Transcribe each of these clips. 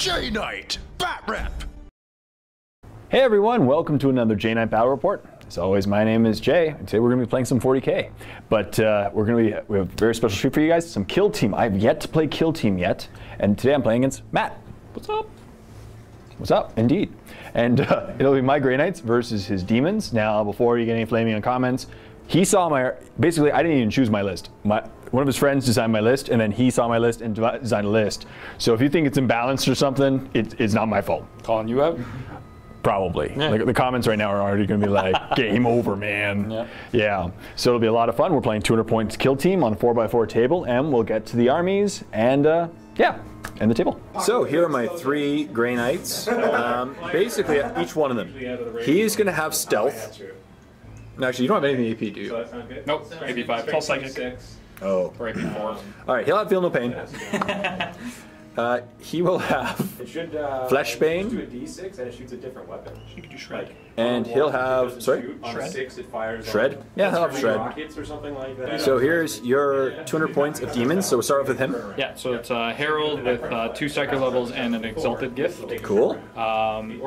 J-Knight Batrep. Hey everyone, welcome to another J-Knight Battle Report. As always, my name is Jay, and today we're going to be playing some 40k. But we have a very special treat for you guys, some Kill Team. I've yet to play Kill Team yet, and today I'm playing against Matt. What's up? What's up, indeed. And it'll be my Grey Knights versus his Demons. Now, before you get any flaming on comments, he saw my, basically I didn't even choose my list. One of his friends designed my list, and then he saw my list and designed a list. So if you think it's imbalanced or something, it's not my fault. Calling you out? Probably. Yeah. Like, the comments right now are already going to be like, game over, man. Yeah. Yeah. So it'll be a lot of fun. We're playing 200 points Kill Team on a 4x4 table, and we'll get to the armies and, yeah, and the table. So here are my 3 Grey Knights. Basically, each one of them. He's going to have stealth. Actually, you don't have anything AP, do you? Nope, AP5, plus psychic. Oh. Or AP4. All right, he'll have Feel No Pain. He will have Flesh Bane. Do a D6 and it shoots a different weapon. You can do Shred. And he'll have, sorry? On a 6 it fires Shred? Yeah, he'll have Shred. rockets or something like that. So here's your 200 points of Demons, so we'll start off with him. Yeah, so it's a Herald with 2 Psychic levels and an Exalted Gift. Cool. And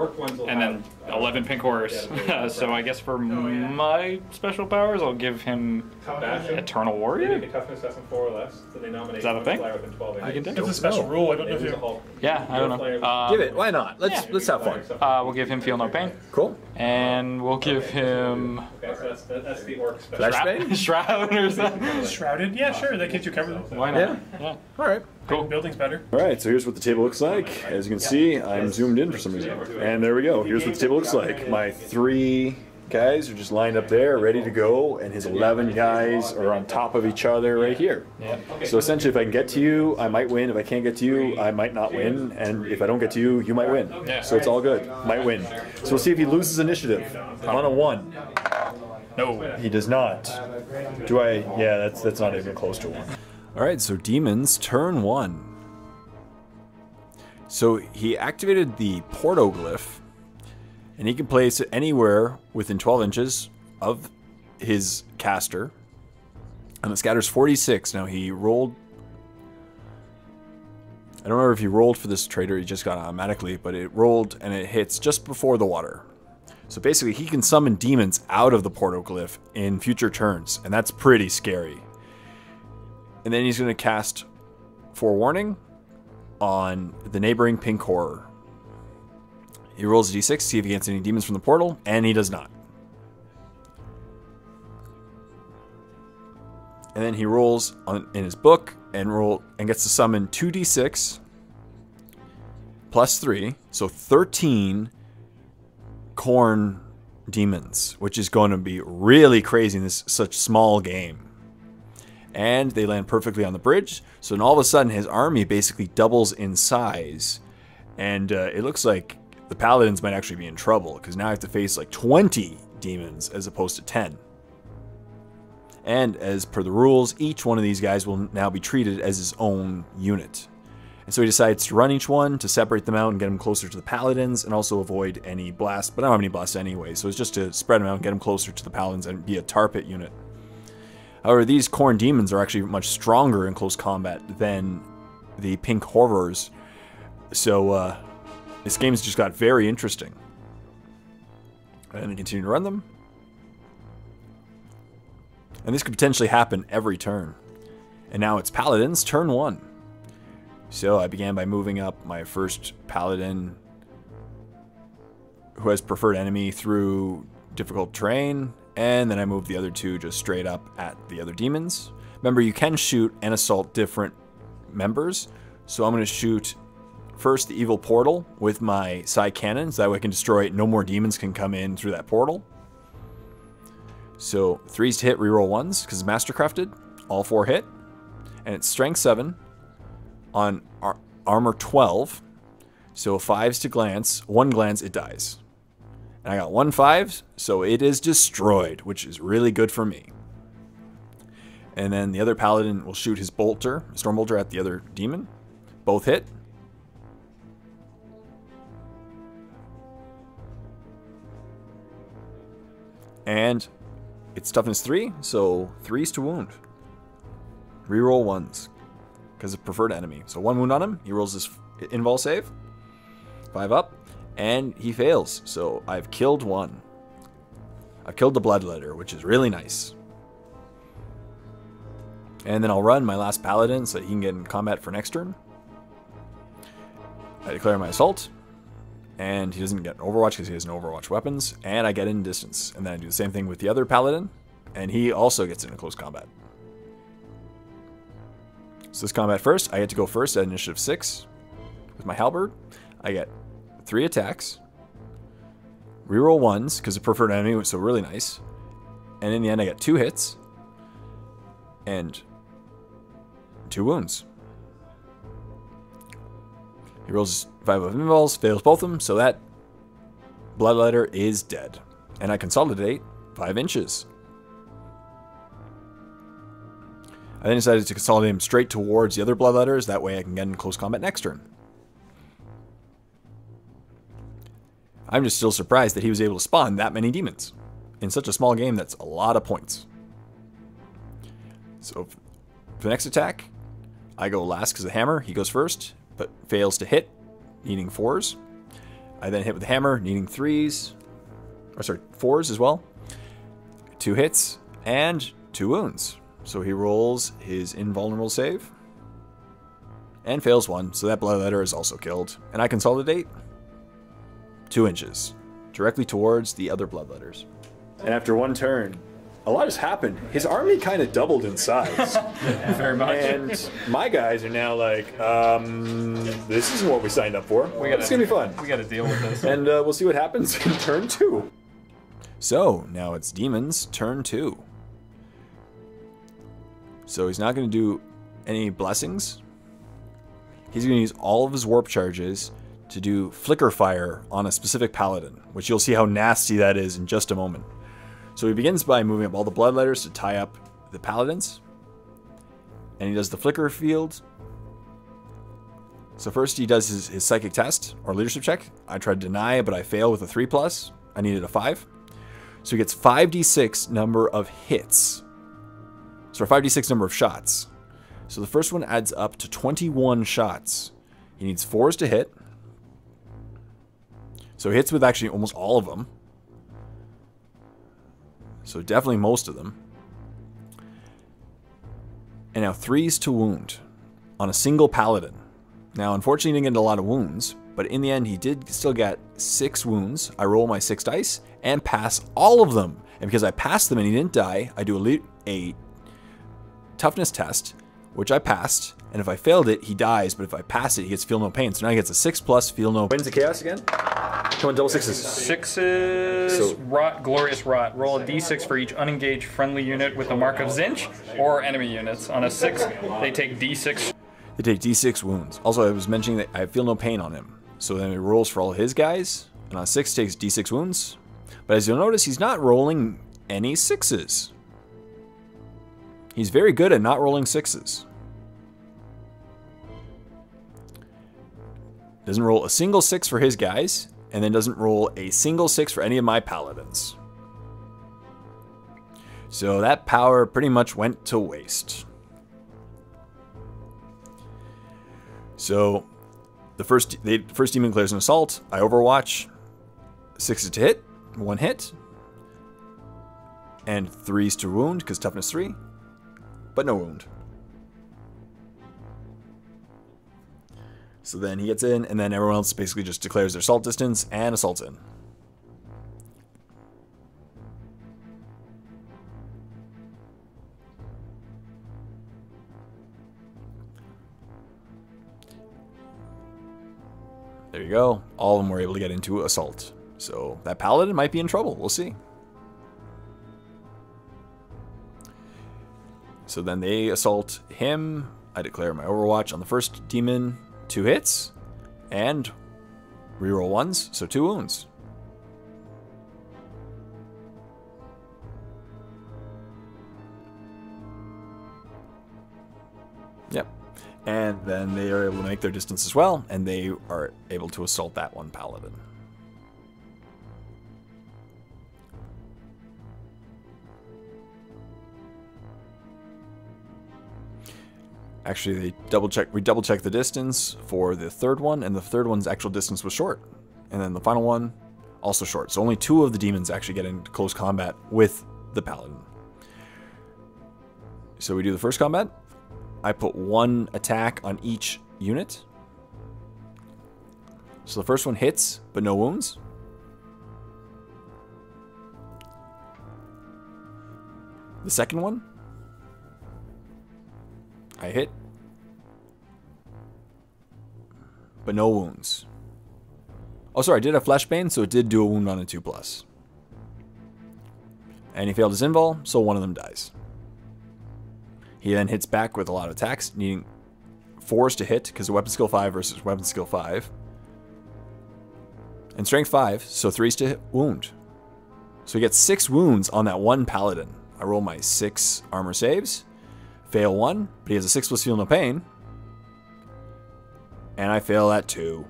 then 11 Pink Horrors. So I guess for my special powers, I'll give him Eternal Warrior? Toughness less than 4 or less, so they nominate Is that a thing? flyer within 12 I can do it. That's a special rule. I don't know if you... Yeah, I don't know. Give it, why not? Let's have fun. We'll give him Feel No Pain. Cool. And we'll give him... Okay, so that's the orc special. Flesh Bane? Shroud or something. Shrouded? Yeah, sure. That gives you cover. Why not? Yeah. All right. Cool. Building's better. All right, so here's what the table looks like. As you can see, I'm zoomed in for some reason. And there we go. Here's what the table looks like. My 3 guys are just lined up there, ready to go, and his 11 guys are on top of each other right here. Yeah. So essentially, if I can get to you, I might win. If I can't get to you, I might not win. And if I don't get to you, you might win. Yeah. So it's all good. Might win. So we'll see if he loses initiative on a 1. No. He does not. Do I? Yeah, that's not even close to 1. All right, so Demons, turn 1. So he activated the Portoglyph, and he can place it anywhere within 12 inches of his caster. And it scatters 46. Now he rolled... I don't remember if he rolled for this trait or he just got it automatically, but it rolled and it hits just before the water. So basically he can summon demons out of the Portoglyph in future turns, and that's pretty scary. And then he's going to cast Forewarning on the neighboring Pink Horror. He rolls a d6 to see if he gets any demons from the portal, and he does not. And then he rolls in his book and gets to summon 2d6 plus 3, so 13 Khorne demons, which is going to be really crazy in this such small game. And they land perfectly on the bridge, so then all of a sudden his army basically doubles in size, and it looks like the Paladins might actually be in trouble, because now I have to face like 20 demons as opposed to 10. And as per the rules, each one of these guys will now be treated as his own unit. And so he decides to run each one to separate them out and get them closer to the Paladins, and also avoid any blasts, but I don't have any blasts anyway, so it's just to spread them out and get them closer to the Paladins and be a tar pit unit. However, these Khorne demons are actually much stronger in close combat than the Pink Horrors, so this game's just got very interesting. And continue to run them. And this could potentially happen every turn. And now it's Paladins, turn 1. So I began by moving up my first Paladin who has preferred enemy through difficult terrain. And then I moved the other 2 just straight up at the other demons. Remember, you can shoot and assault different members. So I'm going to shoot first the evil portal with my side cannons. That way I can destroy it. No more demons can come in through that portal. So 3s to hit, reroll 1s, because it's mastercrafted. All 4 hit. And it's strength 7 on armor 12. So 5s to glance. 1 glance, it dies. And I got 1 5, so it is destroyed, which is really good for me. And then the other Paladin will shoot his bolter, Storm Bolter, at the other demon. Both hit. And it's toughness 3, so 3s to wound. Reroll 1s, because of preferred enemy. So 1 wound on him, he rolls his invul save. 5 up, and he fails. So I've killed one. I've killed the Bloodletter, which is really nice. And then I'll run my last Paladin so that he can get in combat for next turn. I declare my assault, and he doesn't get an Overwatch because he has no Overwatch weapons, and I get in distance. And then I do the same thing with the other Paladin, and he also gets into close combat. So this combat first, I get to go first at initiative 6 with my Halberd. I get 3 attacks, reroll 1s because the preferred enemy was so really nice, and in the end I get 2 hits and 2 wounds. He rolls 5 of involves, fails both of them, so that Bloodletter is dead. And I consolidate 5 inches. I then decided to consolidate him straight towards the other Bloodletters, that way I can get in close combat next turn. I'm just still surprised that he was able to spawn that many demons. In such a small game, that's a lot of points. So for the next attack, I go last because of the hammer. He goes first, but fails to hit, needing 4s. I then hit with the hammer, needing 3s. Or sorry, 4s as well. 2 hits and 2 wounds. So he rolls his invulnerable save and fails 1. So that Bloodletter is also killed. And I consolidate 2 inches directly towards the other Bloodletters. And after 1 turn, a lot has happened. His army kind of doubled in size. Very much. And my guys are now like, this isn't what we signed up for. It's going to be fun. We got to deal with this. And we'll see what happens in turn 2. So, now it's Demons, turn 2. So he's not going to do any blessings. He's going to use all of his warp charges to do flicker fire on a specific paladin, which you'll see how nasty that is in just a moment. So he begins by moving up all the Bloodletters to tie up the paladins. And he does the flicker field. So first he does his psychic test, or leadership check. I tried to deny, but I fail with a 3+. I needed a 5. So he gets 5d6 number of hits. So 5d6 number of shots. So the first one adds up to 21 shots. He needs 4s to hit. So he hits with actually almost all of them. So definitely most of them. And now 3s to wound on a single paladin. Now unfortunately he didn't get a lot of wounds, but in the end he did still get 6 wounds. I roll my 6 dice and pass all of them. And because I passed them and he didn't die, I do a toughness test, which I passed. And if I failed it, he dies, but if I pass it, he gets feel no pain. So now he gets a 6+, feel no pain. Wins the chaos again? Come on, double 6s. 6s, So- rot, glorious rot. Roll a d6 for each unengaged friendly unit with the mark of Zinch, or enemy units. On a 6, they take d6. They take d6 wounds. Also, I was mentioning that I feel no pain on him. So then he rolls for all his guys, and on a 6 takes d6 wounds. But as you'll notice, he's not rolling any 6s. He's very good at not rolling 6s. Doesn't roll a single 6 for his guys, and then doesn't roll a single 6 for any of my paladins. So that power pretty much went to waste. So the first demon clears an assault. I overwatch. 6s to hit, 1 hit, and 3s to wound because toughness 3, but no wound. So then he gets in, and then everyone else basically just declares their assault distance and assaults in. There you go. All of them were able to get into assault. So that paladin might be in trouble. We'll see. So then they assault him. I declare my overwatch on the first demon. 2 hits. And reroll 1s, so 2 wounds. Yep. And then they are able to make their distance as well, and they are able to assault that one paladin. Actually, we double check the distance for the third one, and the third one's actual distance was short. And then the final one, also short. So only 2 of the demons actually get into close combat with the Paladin. So we do the first combat. I put 1 attack on each unit. So the first one hits, but no wounds. The second one, I hit, but no wounds. Oh, sorry, I did a Fleshbane, so it did do a wound on a 2+. And he failed his invul, so one of them dies. He then hits back with a lot of attacks, needing 4s to hit, because the weapon skill 5 versus weapon skill 5. And strength 5, so 3s to hit, wound. So he gets 6 wounds on that one Paladin. I roll my 6 armor saves, fail 1, but he has a 6+ feel no pain. And I fail that 2.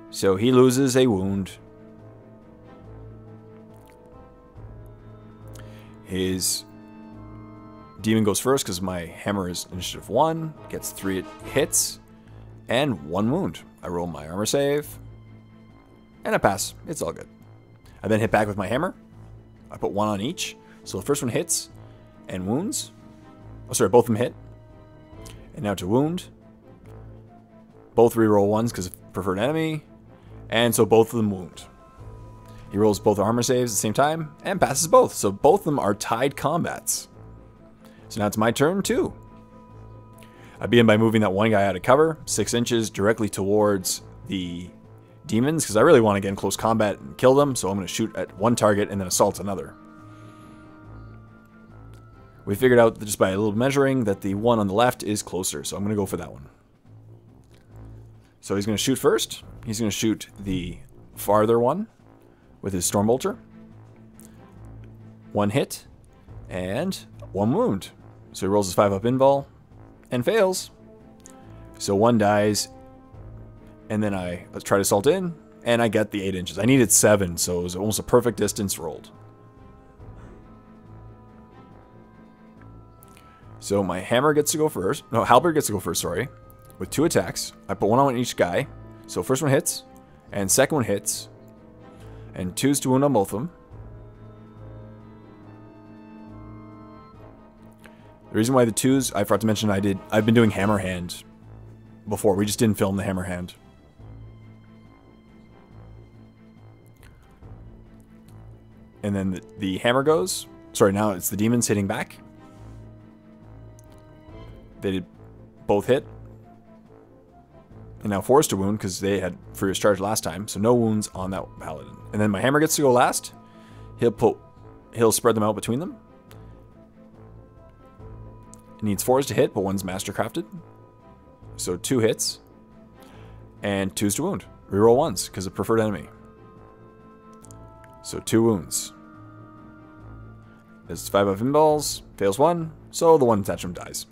So he loses a wound. His demon goes first because my hammer is initiative 1, gets 3 hits, and 1 wound. I roll my armor save, and I pass. It's all good. I then hit back with my hammer. I put 1 on each. So the first one hits and wounds. Oh, sorry, both of them hit. And now to wound. Both reroll 1s because of preferred enemy. And so both of them wound. He rolls both armor saves at the same time and passes both. So both of them are tied combats. So now it's my turn too. I begin by moving that one guy out of cover, 6 inches directly towards the demons, because I really want to get in close combat and kill them. So I'm going to shoot at one target and then assault another. We figured out just by a little measuring that the one on the left is closer, so I'm going to go for that one. So he's going to shoot first. He's going to shoot the farther one with his Stormbolter. 1 hit and 1 wound. So he rolls his 5-up invul and fails. So 1 dies, and then let's try to assault in, and I get the 8 inches. I needed 7, so it was almost a perfect distance rolled. So my hammer gets to go first. No, halberd gets to go first, sorry. With 2 attacks. I put 1 on each guy. So first one hits, and second one hits, and 2s to wound on both of them. The reason why the 2s, I forgot to mention I've been doing hammer hand before. We just didn't film the hammer hand. And then the hammer goes. Sorry, now it's the demons hitting back. They did both hit. And now forced to wound because they had Furious Charge last time. So no wounds on that Paladin. And then my hammer gets to go last. He'll spread them out between them. It needs 4s to hit, but 1's mastercrafted. So 2 hits. And 2s to wound. Reroll 1s because of preferred enemy. So 2 wounds. This is 5-up invuls. Fails 1. So the 1 attachment dies.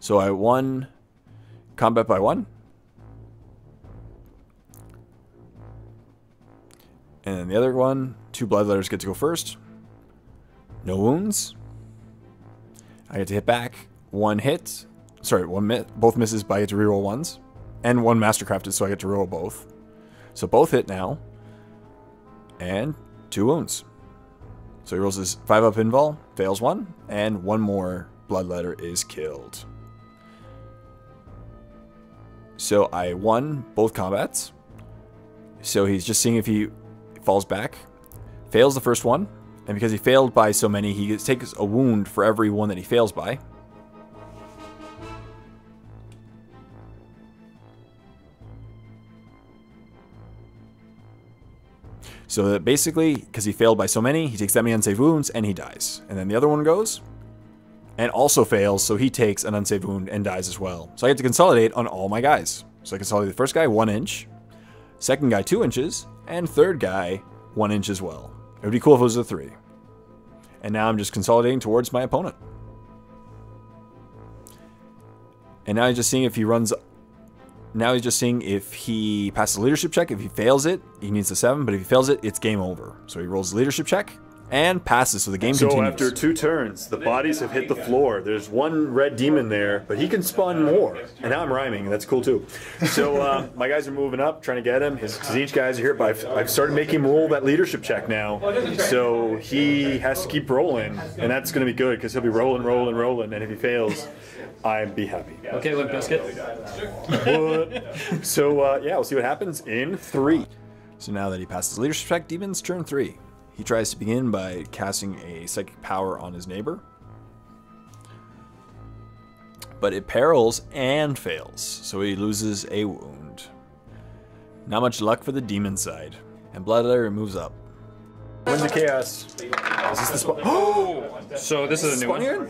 So I won combat by 1. And then the other one, 2 bloodletters get to go first. No wounds. I get to hit back. 1 hit. Sorry, both misses, but I get to reroll 1s. And 1 mastercrafted, so I get to reroll both. So both hit now. And 2 wounds. So he rolls his 5-up invul, fails 1, and 1 more bloodletter is killed. So I won both combats. So he's just seeing if he falls back. Fails the first one. And because he failed by so many, he takes a wound for every one that he fails by. So that basically, because he failed by so many, he takes that many unsaved wounds and he dies. And then the other one goes and also fails, so he takes an unsaved wound and dies as well. So I get to consolidate on all my guys. So I consolidate the first guy 1 inch, second guy 2 inches, and third guy 1 inch as well. It would be cool if it was a 3. And now I'm just consolidating towards my opponent. And now he's just seeing if he runs. Now he's just seeing if he passes a leadership check. If he fails it, he needs a 7. But if he fails it, it's game over. So he rolls a leadership check and passes, so the game So continues. after 2 turns, the bodies have hit the floor. There's 1 red demon there, but he can spawn more. And now I'm rhyming, that's cool too. So my guys are moving up, trying to get him. His siege guys are here, but I've started making him roll that leadership check now. So he has to keep rolling, and that's going to be good, because he'll be rolling, and if he fails, I'd be happy. Okay, Limp Biscuit. So yeah, we'll see what happens in 3. So now that he passes leadership check, Demon's turn 3. He tries to begin by casting a psychic power on his neighbor, but it perils and fails, so he loses a wound. Not much luck for the demon side, and Bloodletter moves up. Winds of Chaos. Is this the spot? So this is a new one.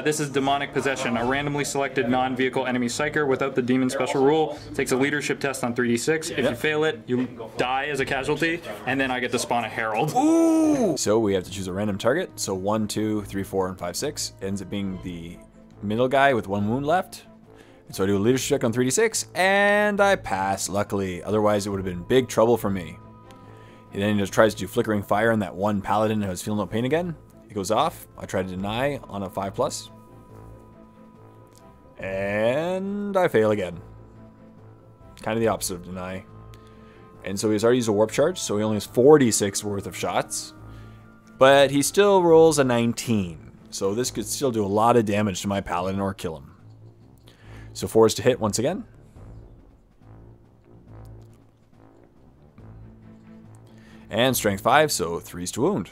This is Demonic Possession. A randomly selected non-vehicle enemy psyker without the demon special rule takes a leadership test on 3d6. If you fail it, you die as a casualty, and then I get to spawn a herald. Ooh! So we have to choose a random target. So 1, 2, 3, 4, and 5, 6 ends up being the middle guy with 1 wound left. And so I do a leadership check on 3d6, and I pass, luckily. Otherwise, it would have been big trouble for me. He then just tries to do flickering fire on that 1 paladin who has feel no pain again. It goes off. I try to deny on a 5+. And I fail again. Kind of the opposite of deny. And so he's already used a warp charge, so he only has 46 worth of shots. But he still rolls a 19. So this could still do a lot of damage to my paladin or kill him. So 4 is to hit once again. And strength 5, so 3's to wound.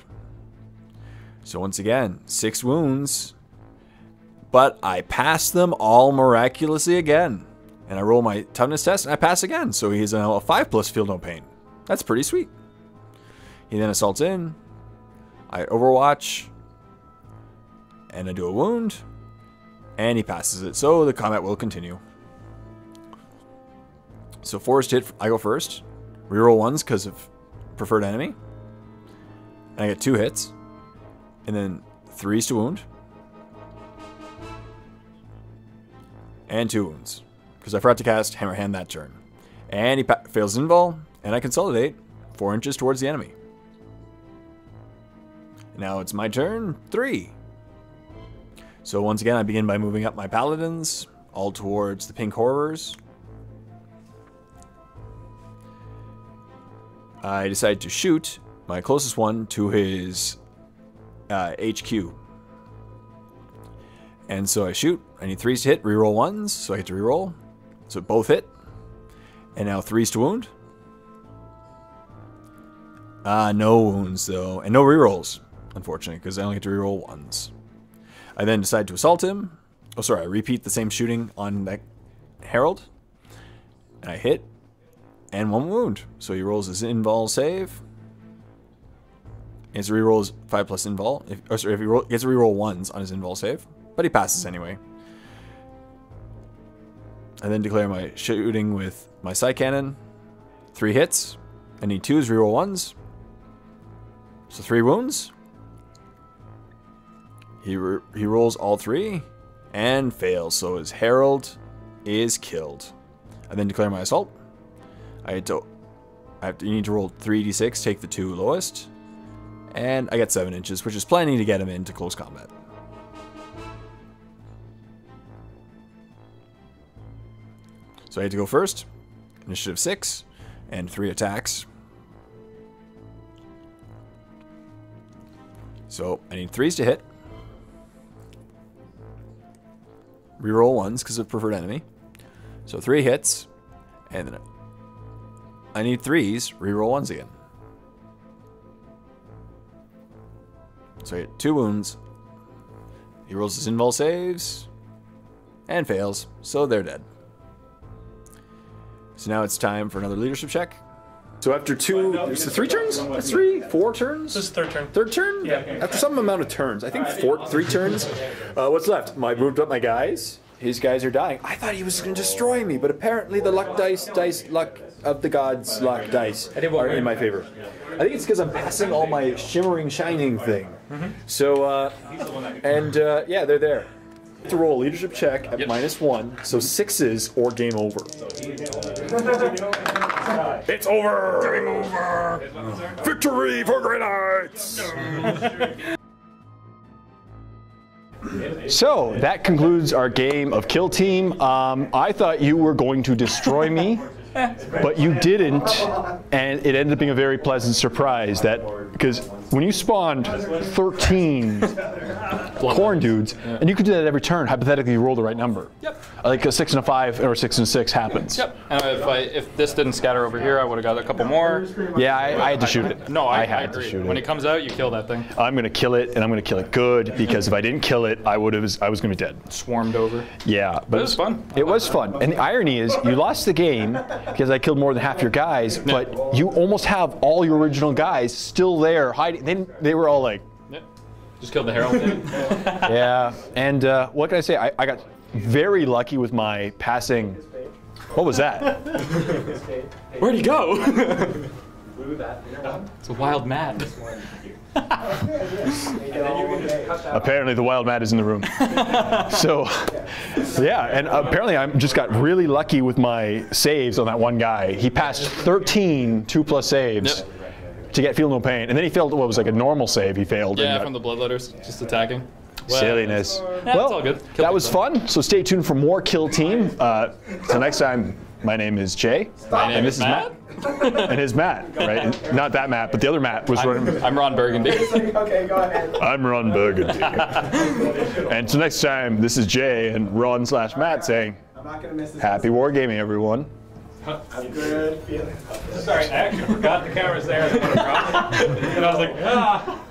So once again, 6 wounds. But I pass them all miraculously again. And I roll my toughness test and I pass again. So he's now a 5+ feel no pain. That's pretty sweet. He then assaults in. I overwatch. And I do a wound. And he passes it. So the combat will continue. So 4 is to hit. I go first. Reroll 1s because of preferred enemy. And I get 2 hits. And then 3's to wound. And 2 wounds. Because I forgot to cast Hammer Hand that turn. And he fails invul. And I consolidate 4 inches towards the enemy. Now it's my turn. 3. So once again, I begin by moving up my paladins. All towards the pink horrors. I decide to shoot my closest one to his HQ. And so I shoot. I need 3's to hit, reroll 1s, so I get to reroll. So both hit. And now 3's to wound. No wounds though, and no rerolls, unfortunately, because I only get to reroll 1s. I then decide to assault him. Oh, sorry, I repeat the same shooting on that herald. And I hit. And 1 wound. So he rolls his invul save. And so he rolls 5+ invul. If he gets to reroll 1s on his invul save. But he passes anyway. I then declare my shooting with my side cannon. 3 hits. I need 2s, reroll 1s. So 3 wounds. He rolls all 3. And fails. So his herald is killed. I then declare my assault. You need to roll 3d6, take the 2 lowest. And I get 7 inches, which is plenty to get him into close combat. So I had to go first. Initiative 6. And 3 attacks. So I need 3's to hit. Reroll 1s because of preferred enemy. So 3 hits. And then I need 3's, reroll 1s again. So I get 2 wounds. He rolls his invul saves. And fails. So they're dead. So now it's time for another leadership check. So after 2, there's 3 turns? That's 3? 4 turns? This is third turn. Third turn? Yeah. After some amount of turns. I think 3 turns. What's left? I moved up my guys. His guys are dying. I thought he was going to destroy me, but apparently the luck luck of the gods, luck dice are in my favor. I think it's because I'm passing all my shimmering, shining thing. So, yeah, they're there. To roll a leadership check at -1, so 6s or game over. It's over. Game over. Victory for Grey Knights. So that concludes our game of Kill Team. I thought you were going to destroy me, but you didn't, and it ended up being a very pleasant surprise. Because when you spawned 13 corn dudes, and you could do that every turn, hypothetically you roll the right number. Yep. Like a 6 and a 5 or a 6 and a 6 happens. Yep. And if this didn't scatter over here, I would have got a couple more. Yeah, I had to shoot it. No, I had agree. to shoot When it. it comes out, you kill that thing. I'm gonna kill it, and I'm gonna kill it good, because if I didn't kill it, I was gonna be dead. Swarmed over. Yeah, but It was fun. It was fun, and the irony is, you lost the game because I killed more than half your guys, but you almost have all your original guys still there hiding. They were all like, Yep. Just killed the herald. yeah. And what can I say? I got very lucky with my passing. What was that? Where'd he go? It's a wild mat. Apparently the wild mat is in the room. So, yeah, and apparently I just got really lucky with my saves on that one guy. He passed 13 2+ saves to get Feel No Pain, and then he failed what was like a normal save. He failed. Yeah, from the bloodletters, just attacking. Silliness. Yeah, well, it's all good. That was fun. So stay tuned for more Kill Team. So next time, my name is Jay. And this is Matt. And his Matt, right? Not that Matt, but the other Matt was running. I'm Ron Burgundy. Okay, go ahead. I'm Ron Burgundy. And so next time, this is Jay and Ron/Matt saying, I'm not gonna miss this. Happy Wargaming, everyone. I'm good feeling. Sorry, I actually forgot the camera's there. And I was like, ah.